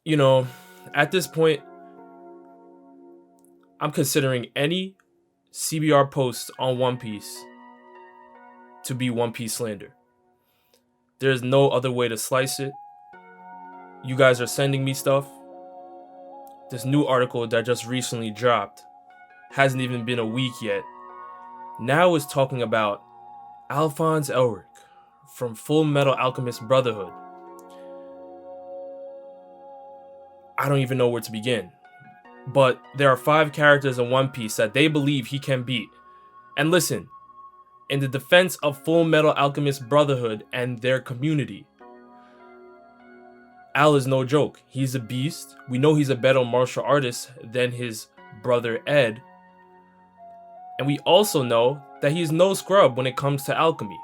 You know, at this point, I'm considering any CBR post on One Piece to be One Piece slander. There's no other way to slice it. You guys are sending me stuff. This new article that just recently dropped, hasn't even been a week yet, now is talking about Alphonse Elric from Fullmetal Alchemist Brotherhood. I don't even know where to begin. But there are 5 characters in One Piece that they believe he can beat. And listen, in the defense of Fullmetal Alchemist Brotherhood and their community, Al is no joke. He's a beast. We know he's a better martial artist than his brother Ed. And we also know that he's no scrub when it comes to alchemy.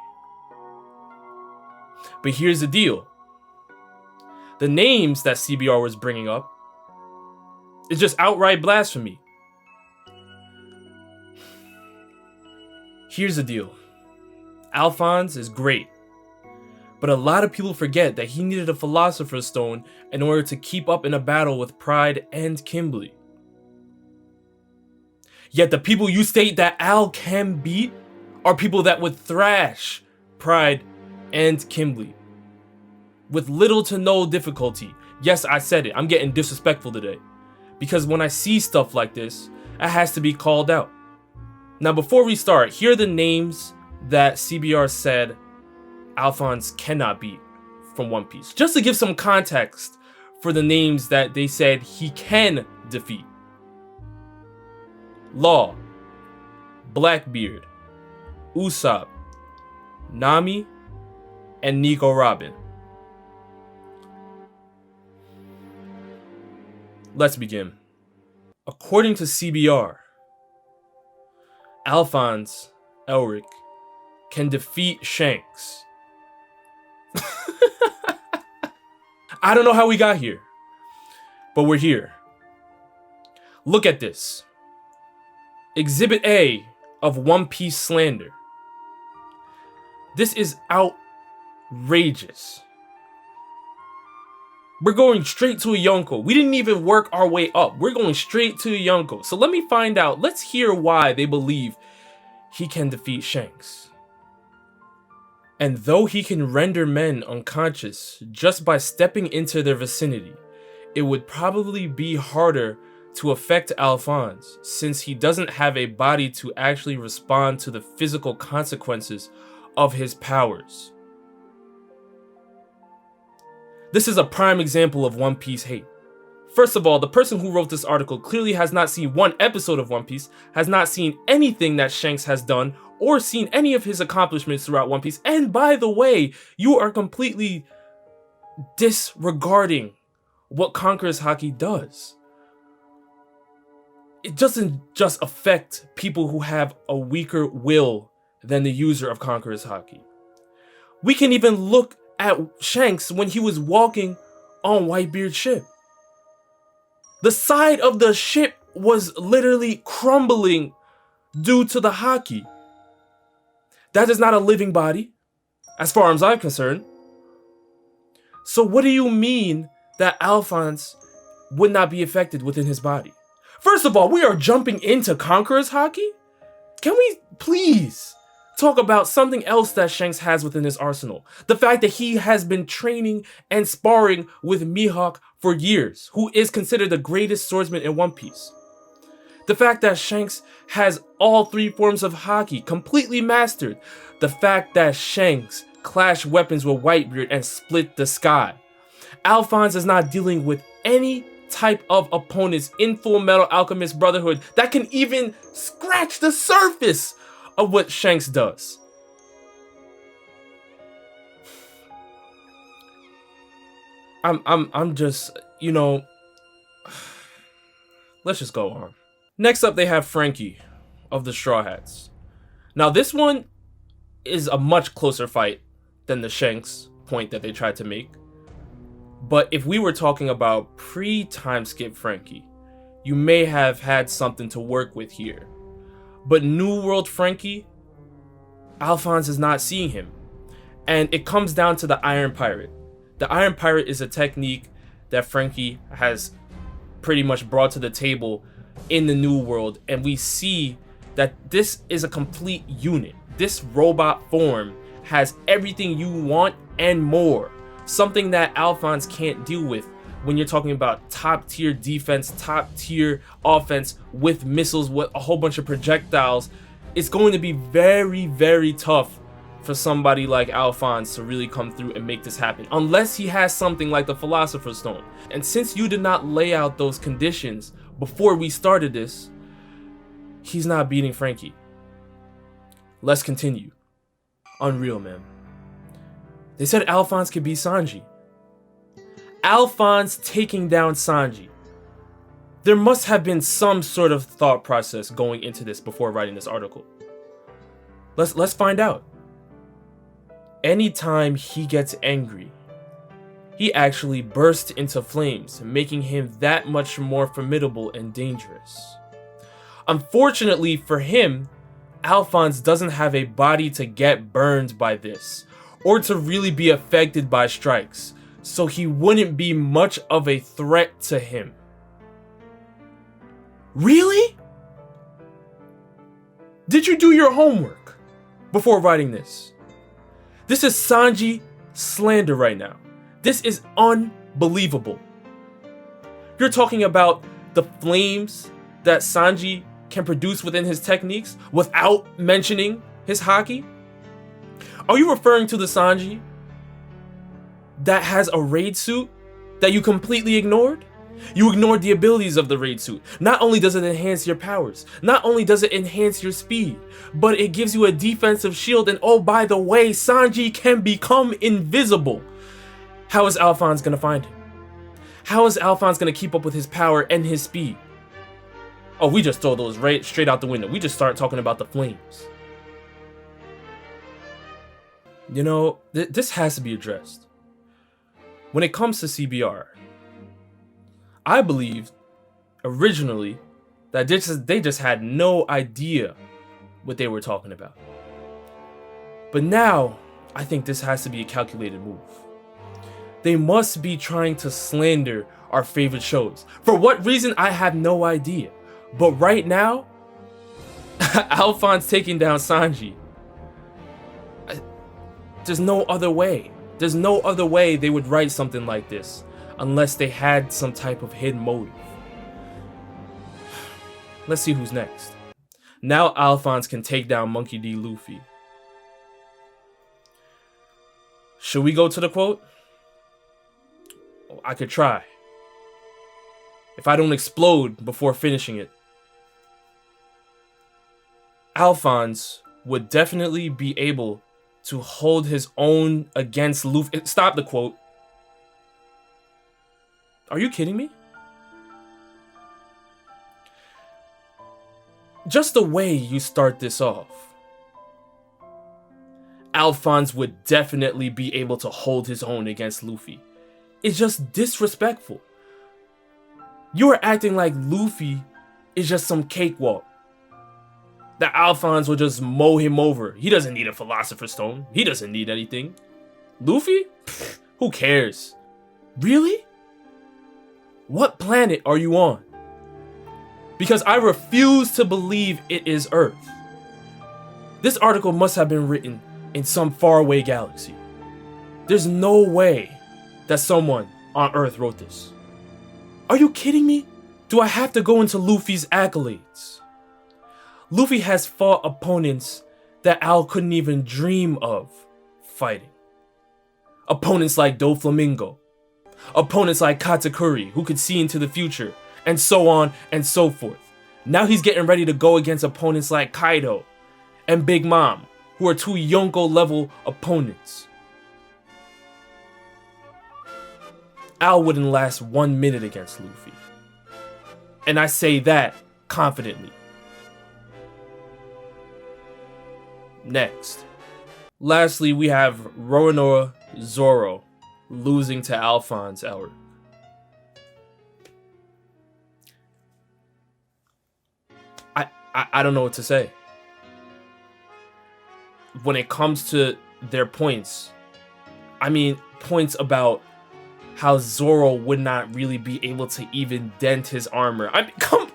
But here's the deal. The names that CBR was bringing up is just outright blasphemy. Here's the deal. Alphonse is great. But a lot of people forget that he needed a Philosopher's Stone in order to keep up in a battle with Pride and Kimberly. Yet the people you state that Al can beat are people that would thrash Pride and Kimberly with little to no difficulty. Yes, I said it. I'm getting disrespectful today. Because when I see stuff like this, it has to be called out. Now, before we start, here are the names that CBR said Alphonse cannot beat from One Piece. Just to give some context for the names that they said he can defeat. Law, Blackbeard, Usopp, Nami, and Nico Robin. Let's begin. According to CBR, Alphonse Elric can defeat Shanks. I don't know how we got here, but we're here. Look at this. Exhibit A of One Piece slander. This is outrageous. We're going straight to a Yonko. We didn't even work our way up. We're going straight to a Yonko. So let me find out. Let's hear why they believe he can defeat Shanks. And though he can render men unconscious just by stepping into their vicinity, it would probably be harder to affect Alphonse since he doesn't have a body to actually respond to the physical consequences of his powers. This is a prime example of One Piece hate. First of all, the person who wrote this article clearly has not seen one episode of One Piece, has not seen anything that Shanks has done, or seen any of his accomplishments throughout One Piece. And by the way, you are completely disregarding what Conqueror's Haki does. It doesn't just affect people who have a weaker will than the user of Conqueror's Haki. We can even look at Shanks when he was walking on Whitebeard's ship. The side of the ship was literally crumbling due to the haki. That is not a living body, as far as I'm concerned. So what do you mean that Alphonse would not be affected within his body? First of all, we are jumping into Conqueror's Haki? Can we please talk about something else that Shanks has within his arsenal? The fact that he has been training and sparring with Mihawk for years, who is considered the greatest swordsman in One Piece. The fact that Shanks has all 3 forms of Haki completely mastered. The fact that Shanks clashed weapons with Whitebeard and split the sky. Alphonse is not dealing with any type of opponents in Fullmetal Alchemist Brotherhood that can even scratch the surface of what Shanks does. I'm just, you know, let's just go on. Next up, they have Frankie of the Straw Hats. Now, this one is a much closer fight than the Shanks point that they tried to make. But if we were talking about pre-time skip Frankie, you may have had something to work with here. But New World Frankie, Alphonse is not seeing him. And it comes down to the Iron Pirate. The Iron Pirate is a technique that Frankie has pretty much brought to the table in the new world, and we see that this is a complete unit. This robot form has everything you want and more, something that Alphonse can't deal with when you're talking about top tier defense, top tier offense with missiles, with a whole bunch of projectiles. It's going to be very, very tough for somebody like Alphonse to really come through and make this happen, unless he has something like the Philosopher's Stone. And since you did not lay out those conditions before we started this, he's not beating Frankie. Let's continue. Unreal, man. They said Alphonse could beat Sanji. Alphonse taking down Sanji. There must have been some sort of thought process going into this before writing this article. Let's find out. Anytime he gets angry, he actually bursts into flames, making him that much more formidable and dangerous. Unfortunately for him, Alphonse doesn't have a body to get burned by this, or to really be affected by strikes, so he wouldn't be much of a threat to him. Really? Did you do your homework before writing this? This is Sanji slander right now. This is unbelievable. You're talking about the flames that Sanji can produce within his techniques without mentioning his haki? Are you referring to the Sanji that has a raid suit that you completely ignored? You ignored the abilities of the raid suit. Not only does it enhance your powers, not only does it enhance your speed, but it gives you a defensive shield, and oh, by the way, Sanji can become invisible. How is Alphonse gonna find him? How is Alphonse gonna keep up with his power and his speed? Oh, we just throw those right straight out the window. We just start talking about the flames. You know, this has to be addressed. When it comes to CBR, I believed originally that they just had no idea what they were talking about. But now, I think this has to be a calculated move. They must be trying to slander our favorite shows. For what reason, I have no idea. But right now, Alphonse taking down Sanji, there's no other way. There's no other way they would write something like this unless they had some type of hidden motive. Let's see who's next. Now Alphonse can take down Monkey D. Luffy. Should we go to the quote? I could try. If I don't explode before finishing it. Alphonse would definitely be able to hold his own against Luffy. Stop the quote. Are you kidding me? Just the way you start this off. Alphonse would definitely be able to hold his own against Luffy. It's just disrespectful. You are acting like Luffy is just some cakewalk. That Alphonse will just mow him over. He doesn't need a Philosopher's Stone. He doesn't need anything. Luffy? Pfft, who cares? Really? What planet are you on? Because I refuse to believe it is Earth. This article must have been written in some faraway galaxy. There's no way that someone on Earth wrote this. Are you kidding me? Do I have to go into Luffy's accolades? Luffy has fought opponents that Al couldn't even dream of fighting. Opponents like Doflamingo. Opponents like Katakuri, who could see into the future, and so on and so forth. Now he's getting ready to go against opponents like Kaido and Big Mom, who are two Yonko level opponents. Al wouldn't last 1 minute against Luffy. And I say that confidently. Next. Lastly, we have Roronoa Zoro losing to Alphonse Elric. I don't know what to say. When it comes to their points, I mean, points about how Zoro would not really be able to even dent his armor. I mean, come.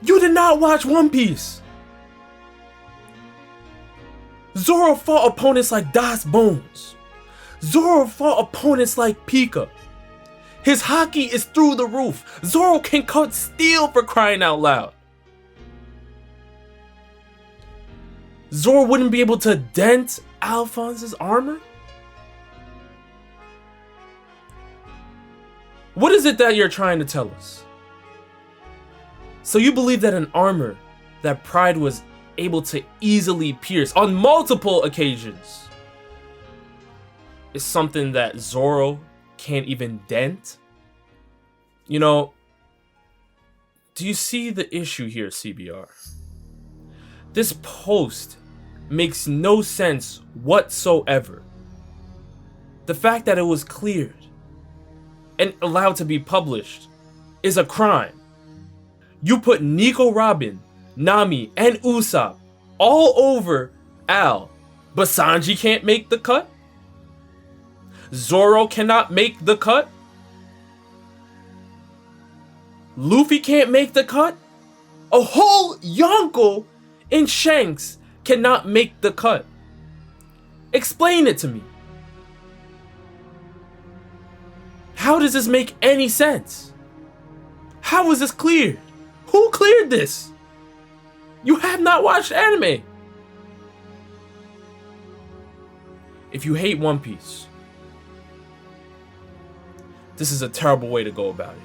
You did not watch One Piece. Zoro fought opponents like Das Bones. Zoro fought opponents like Pika. His haki is through the roof. Zoro can cut steel, for crying out loud. Zoro wouldn't be able to dent Alphonse's armor? What is it that you're trying to tell us? So you believe that an armor that Pride was able to easily pierce on multiple occasions is something that Zoro can't even dent? You know, do you see the issue here, CBR? This post makes no sense whatsoever. The fact that it was cleared and allowed to be published is a crime. You put Nico Robin, Nami, and Usopp all over Al, but Sanji can't make the cut? Zoro cannot make the cut? Luffy can't make the cut? A whole Yonko in Shanks cannot make the cut. Explain it to me. How does this make any sense? How was this cleared? Who cleared this? You have not watched anime. If you hate One Piece, this is a terrible way to go about it.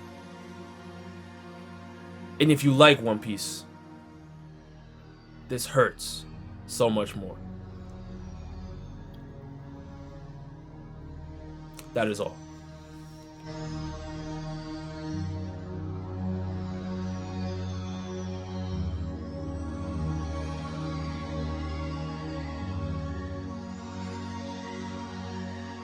And if you like One Piece, this hurts so much more. That is all.